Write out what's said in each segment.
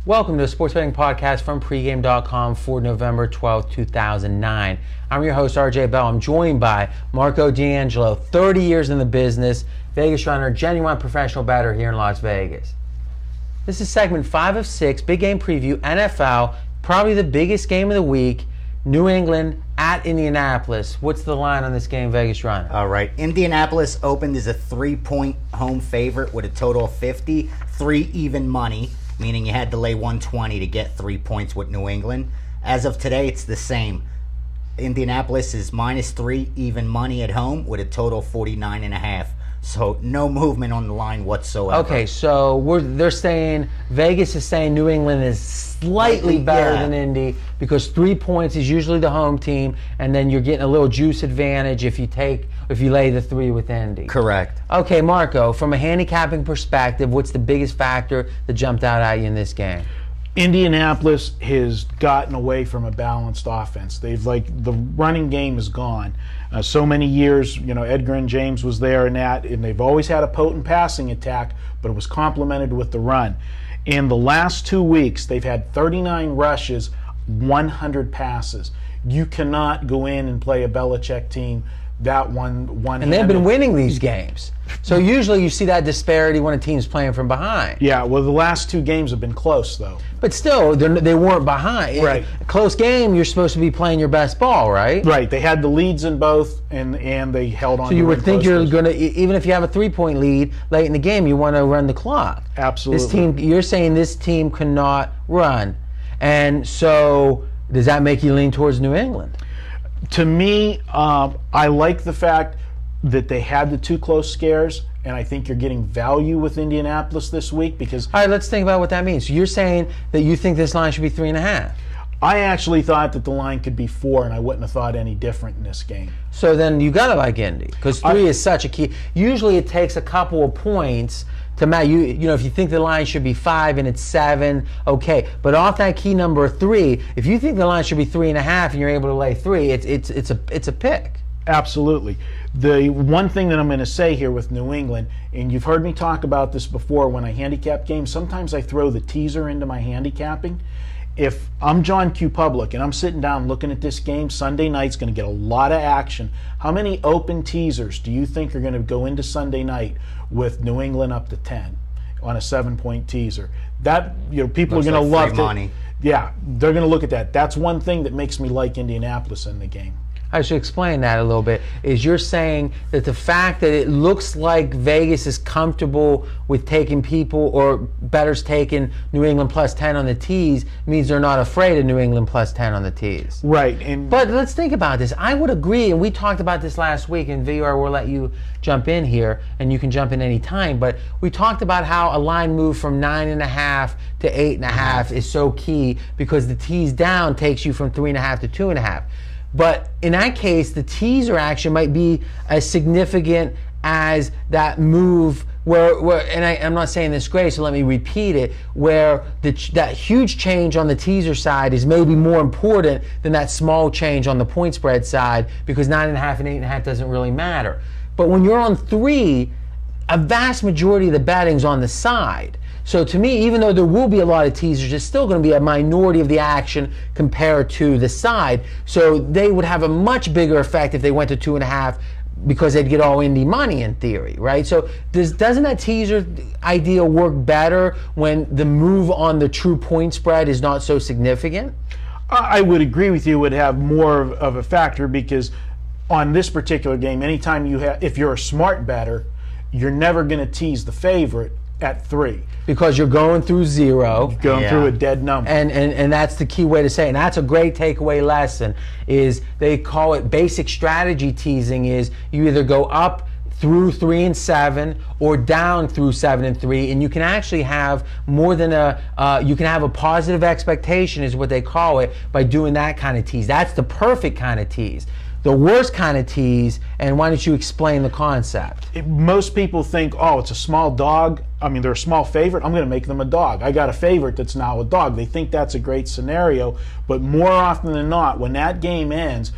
Welcome to the Sports Betting Podcast from pregame.com for November 12, 2009. I'm your host, RJ Bell. I'm joined by Marco D'Angelo, 30 years in the business, Vegas runner, genuine professional bettor here in Las Vegas. This is segment 5 of 6, big game preview, NFL, probably the biggest game of the week, New England at Indianapolis. What's the line on this game, Vegas runner? All right, Indianapolis opened as a 3-point home favorite with a total of 50, 3 even money, meaning you had to lay 120 to get 3 points with New England. As of today, it's the same. Indianapolis is -3 even money at home with a total of 49.5. So no movement on the line whatsoever. Okay, so they're saying, Vegas is saying New England is slightly better than Indy because 3 points is usually the home team, and then you're getting a little juice advantage if you lay the 3 with Indy. Correct. Okay, Marco, from a handicapping perspective, what's the biggest factor that jumped out at you in this game? Indianapolis has gotten away from a balanced offense. The running game is gone. So many years, Edgar and James was there and they've always had a potent passing attack, but it was complemented with the run. In the last 2 weeks, they've had 39 rushes, 100 passes. You cannot go in and play a Belichick team that one. And they've been winning these games. So usually you see that disparity when a team's playing from behind. Yeah, well, the last 2 games have been close, though. But still, they weren't behind. Right. A close game, you're supposed to be playing your best ball, right? Right. They had the leads in both, and they held on. So you would think you're going to, even if you have a 3-point lead late in the game, you want to run the clock. Absolutely. This team, you're saying this team cannot run. And so does that make you lean towards New England? To me, I like the fact that they had the 2 close scares, and I think you're getting value with Indianapolis this week because... All right, let's think about what that means. So you're saying that you think this line should be 3.5. I actually thought that the line could be 4, and I wouldn't have thought any different in this game. So then you got to like Indy because 3 is such a key. Usually it takes a couple of points to match. If you think the line should be 5 and it's 7, okay. But off that key number 3, if you think the line should be 3.5 and you're able to lay 3, it's a pick. Absolutely. The one thing that I'm going to say here with New England, and you've heard me talk about this before when I handicap games, sometimes I throw the teaser into my handicapping. If I'm John Q. Public and I'm sitting down looking at this game, Sunday night's going to get a lot of action. How many open teasers do you think are going to go into Sunday night with New England up to 10 on a 7-point teaser? That people Looks are going to like love free it. money. Yeah, they're going to look at that. That's one thing that makes me like Indianapolis in the game. I should explain that a little bit. Is you're saying that the fact that it looks like Vegas is comfortable with taking people or bettors taking New England plus 10 on the tees means they're not afraid of New England plus 10 on the tees. Right. But let's think about this. I would agree, and we talked about this last week, and VR will let you jump in here, and you can jump in any time, but we talked about how a line move from 9.5 to 8.5 is so key because the tees down takes you from 3.5 to 2.5. But in that case, the teaser action might be as significant as that move where I'm not saying this great, so let me repeat it, where that huge change on the teaser side is maybe more important than that small change on the point spread side because 9.5 and 8.5 doesn't really matter. But when you're on 3, a vast majority of the betting's on the side. So to me, even though there will be a lot of teasers, it's still going to be a minority of the action compared to the side. So they would have a much bigger effect if they went to 2.5 because they'd get all Indy money in theory, right? So doesn't that teaser idea work better when the move on the true point spread is not so significant? I would agree with you. It would have more of a factor because on this particular game, anytime if you're a smart bettor, you're never going to tease the favorite at 3. Because you're going through 0. You're going through a dead number. And that's the key way to say it. And that's a great takeaway lesson is they call it basic strategy teasing is you either go up through 3 and 7 or down through 7 and 3, and you can actually have more than you can have a positive expectation is what they call it by doing that kind of tease. That's the perfect kind of tease. The worst kind of tease, and why don't you explain the concept? Most people think, oh, it's a small dog. I mean, they're a small favorite. I'm going to make them a dog. I got a favorite that's now a dog. They think that's a great scenario, but more often than not, when that game ends,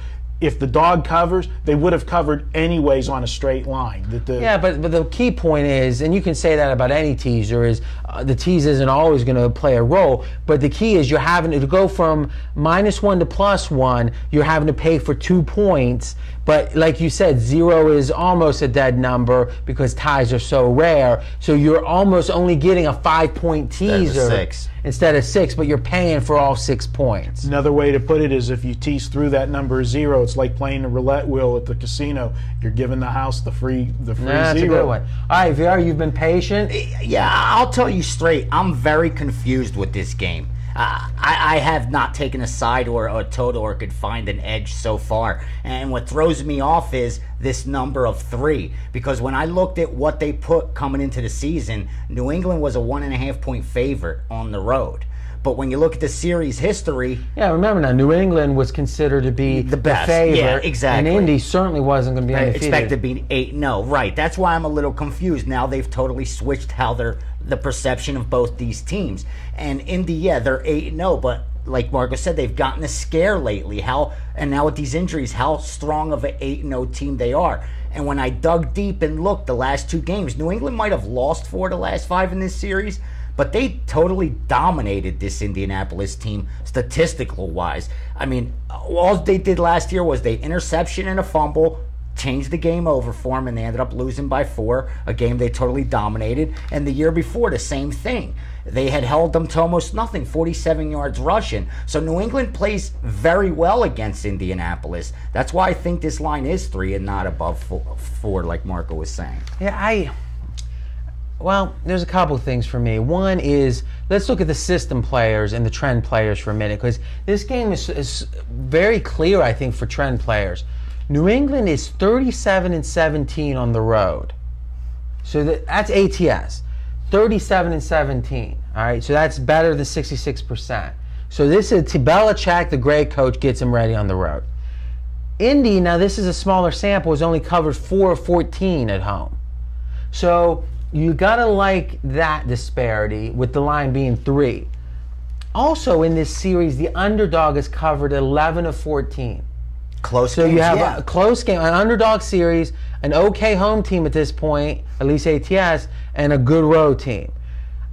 if the dog covers, they would have covered anyways on a straight line. Yeah, but the key point is, and you can say that about any teaser, is the tease isn't always going to play a role, but the key is you're having to go from -1 to +1. You're having to pay for 2 points, but like you said, 0 is almost a dead number because ties are so rare. So you're almost only getting a 5-point teaser instead of 6, but you're paying for all 6 points. Another way to put it is if you tease through that number 0, it's like playing a roulette wheel at the casino. You're giving the house the free That's 0. a good one. All right, VR, you've been patient. Yeah, I'll tell you straight, I'm very confused with this game. I have not taken a side or a total or could find an edge so far. And what throws me off is this number of 3. Because when I looked at what they put coming into the season, New England was a 1.5-point favorite on the road. But when you look at the series history... Yeah, remember now, New England was considered to be the best. favorite. Yeah, exactly. And Indy certainly wasn't going to be undefeated. Expected to be 8-0. Right. That's why I'm a little confused. Now they've totally switched how the perception of both these teams. And Indy, yeah, they're 8-0, but like Marco said, they've gotten a scare lately. And now with these injuries, how strong of an 8-0 team they are. And when I dug deep and looked the last 2 games, New England might have lost 4 of the last 5 in this series, but they totally dominated this Indianapolis team statistical-wise. I mean, all they did last year was they interception and a fumble, changed the game over for them, and they ended up losing by 4, a game they totally dominated. And the year before, the same thing. They had held them to almost nothing, 47 yards rushing. So New England plays very well against Indianapolis. That's why I think this line is 3 and not above 4 like Marco was saying. Yeah, well, there's a couple things for me. One is, let's look at the system players and the trend players for a minute, because this game is very clear, I think, for trend players. New England is 37-17 on the road. So that's ATS. 37-17. All right, so that's better than 66%. So this is Belichick, the great coach, gets him ready on the road. Indy, now this is a smaller sample, has only covered 4 of 14 at home. So you gotta like that disparity with the line being 3. Also in this series, the underdog has covered 11 of 14. Close So games, you have yeah. a close game, an underdog series, an okay home team at this point, at least ATS, and a good road team.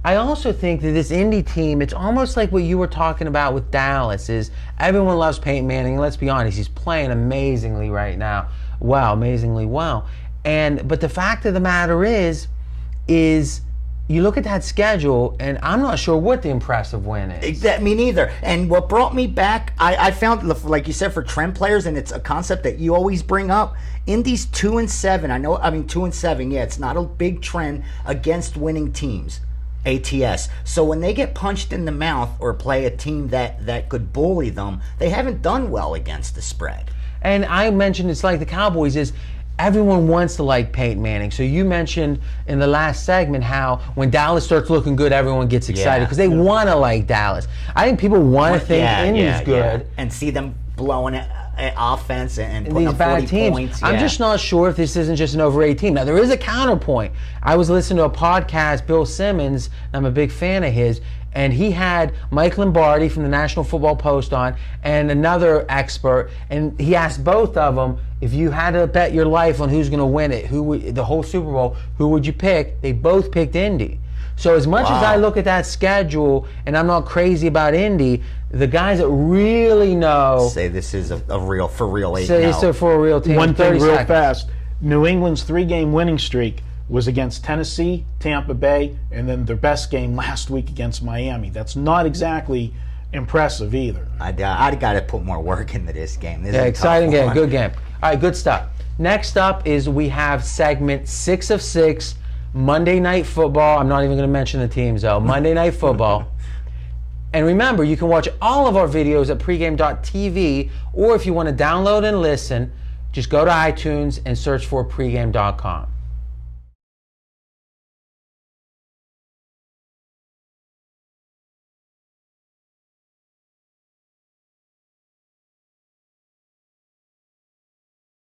I also think that this Indy team, it's almost like what you were talking about with Dallas, is everyone loves Peyton Manning, and let's be honest, he's playing amazingly right now. Wow, amazingly well. But the fact of the matter is you look at that schedule, and I'm not sure what the impressive win is. Me neither. And what brought me back, I found, like you said, for trend players, and it's a concept that you always bring up, Indy's 2-7. 2-7, yeah, it's not a big trend against winning teams, ATS. So when they get punched in the mouth or play a team that could bully them, they haven't done well against the spread. And I mentioned it's like the Cowboys is, everyone wants to like Peyton Manning. So you mentioned in the last segment how when Dallas starts looking good, everyone gets excited because they want to like Dallas. I think people want to think Indy's good. And see them blowing offense and putting these up bad 40 teams. points. I'm just not sure if this isn't just an overrated team. Now, there is a counterpoint. I was listening to a podcast, Bill Simmons, and I'm a big fan of his, and he had Mike Lombardi from the National Football Post on and another expert, and he asked both of them, if you had to bet your life on who's going to win it, the whole Super Bowl, who would you pick? They both picked Indy. So as much as I look at that schedule, and I'm not crazy about Indy, the guys that really know say this is a real 8-0. Say it's for a real team. One thing real seconds. fast. New England's 3-game winning streak was against Tennessee, Tampa Bay, and then their best game last week against Miami. That's not exactly impressive either. I got to put more work into this game. This is a exciting tough game, one. good game. All right, good stuff. Next up is we have segment 6 of 6, Monday Night Football. I'm not even going to mention the teams though. Monday Night Football. And remember, you can watch all of our videos at pregame.tv, or if you want to download and listen, just go to iTunes and search for pregame.com.